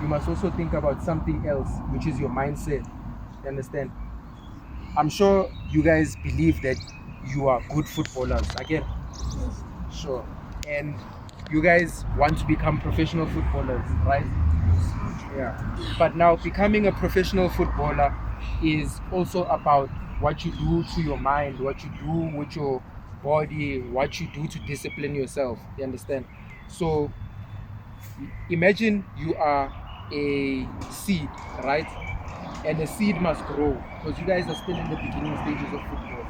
you must also think about something else, which is your mindset. You understand? I'm sure you guys believe that you are good footballers. Again, sure. And you guys want to become professional footballers, right? Yeah. But now becoming a professional footballer is also about what you do to your mind, what you do with your body, what you do to discipline yourself. You understand? So imagine you are a seed, right? And a seed must grow because you guys are still in the beginning stages of football.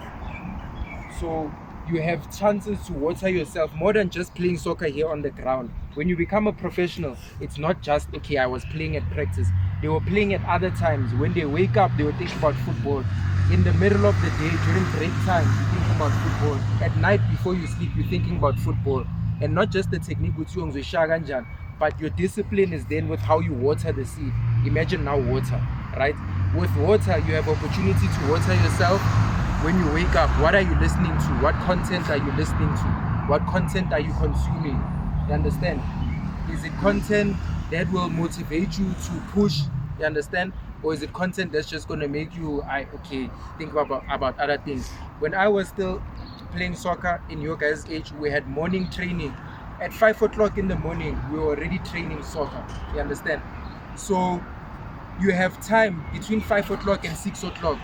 So you have chances to water yourself more than just playing soccer here on the ground. When you become a professional, it's not just, okay, I was playing at practice. They were playing at other times. When they wake up, they will think about football. In the middle of the day, during break time, you think about football. At night, before you sleep, you're thinking about football. And not just the technique with you, but your discipline is then with how you water the seed. Imagine now water, right? With water, you have opportunity to water yourself. When you wake up, what are you listening to? What content are you listening to? What content are you consuming? You understand? Is it content that will motivate you to push? You understand? Or is it content that's just gonna make you think about other things? When I was still playing soccer in your guys' age, we had morning training. At 5 o'clock in the morning, we were already training soccer. You understand? So you have time between 5 o'clock and 6 o'clock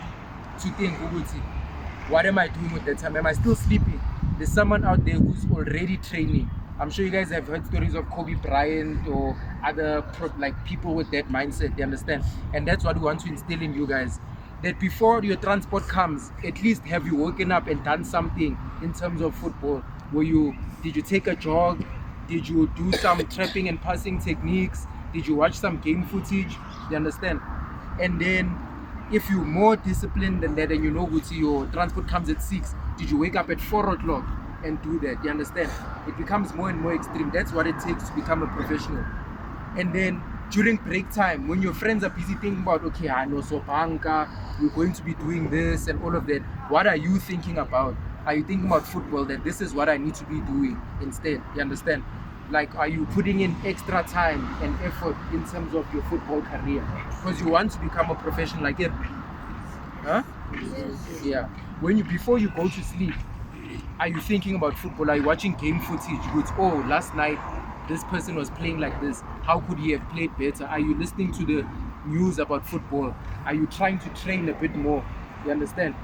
to think, Uguti, what am I doing with that time? Am I still sleeping? There's someone out there who's already training. I'm sure you guys have heard stories of Kobe Bryant or other people with that mindset, you understand? And that's what we want to instill in you guys. That before your transport comes, at least have you woken up and done something in terms of football? Did you take a jog? Did you do some trapping and passing techniques? Did you watch some game footage? You understand? And then if you're more disciplined than that and you know your transport comes at 6, did you wake up at 4 o'clock and do that? You understand? It becomes more and more extreme. That's what it takes to become a professional. And then during break time, when your friends are busy thinking about, okay, I know so banka, we're going to be doing this and all of that, what are you thinking about? Are you thinking about football, that this is what I need to be doing instead? You understand? Like, are you putting in extra time and effort in terms of your football career? Because you want to become a professional like it. Huh? Yes. Yeah. Before you go to sleep, are you thinking about football? Are you watching game footage? Oh, last night this person was playing like this. How could he have played better? Are you listening to the news about football? Are you trying to train a bit more? You understand?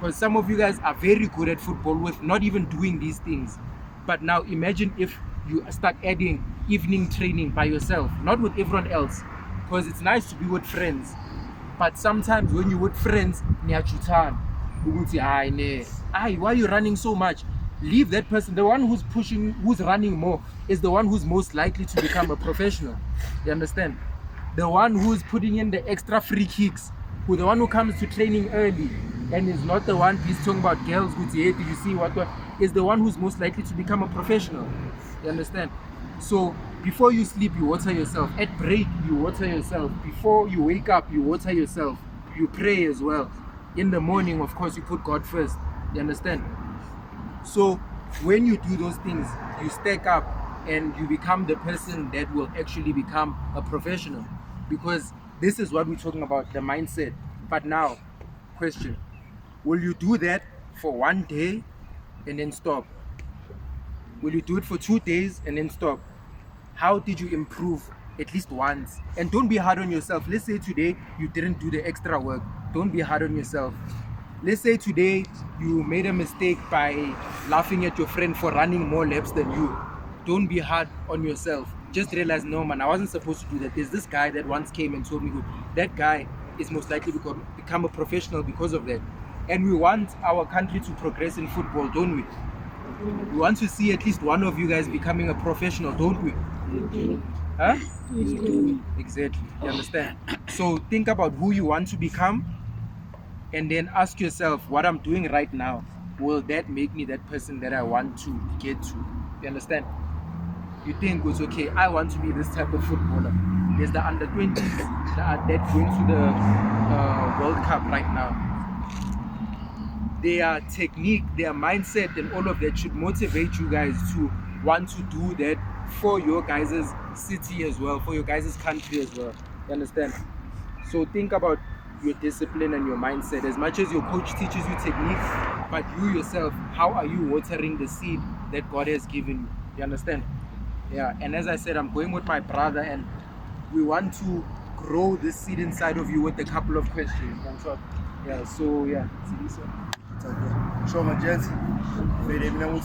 Because some of you guys are very good at football with not even doing these things. But now imagine if you start adding evening training by yourself, not with everyone else, because it's nice to be with friends. But sometimes when you're with friends, why are you running so much? Leave that person. The one who's pushing, who's running more, is the one who's most likely to become a professional. You understand? The one who's putting in the extra free kicks, the one who comes to training early and is not the one he's talking about girls, did you see what is the one who's most likely to become a professional. You understand? So before you sleep, you water yourself. At break, you water yourself. Before you wake up, you water yourself. You pray as well. In the morning, of course, you put God first. You understand? So when you do those things, you stack up and you become the person that will actually become a professional. Because this is what we're talking about, the mindset. But now, question, will you do that for one day and then stop? Will you do it for 2 days and then stop? How did you improve at least once? And don't be hard on yourself. Let's say today you didn't do the extra work. Don't be hard on yourself. Let's say today you made a mistake by laughing at your friend for running more laps than you. Don't be hard on yourself. Just realize, no man, I wasn't supposed to do that. There's this guy that once came and told me, that guy is most likely to become a professional because of that. And we want our country to progress in football, don't we? We want to see at least one of you guys becoming a professional, don't we? Huh? Exactly. You understand? So think about who you want to become and then ask yourself, what I'm doing right now, will that make me that person that I want to get to? You understand? You think it's okay, I want to be this type of footballer. There's the under 20s that are going to the World Cup right now. Their technique, their mindset and all of that should motivate you guys to want to do that for your guys' city as well, for your guys' country as well. You understand? So think about your discipline and your mindset. As much as your coach teaches you technique, but you yourself, how are you watering the seed that God has given you? You understand? Yeah. And as I said, I'm going with my brother, and we want to grow this seed inside of you with a couple of questions. Yeah. So yeah. Sure, my gents.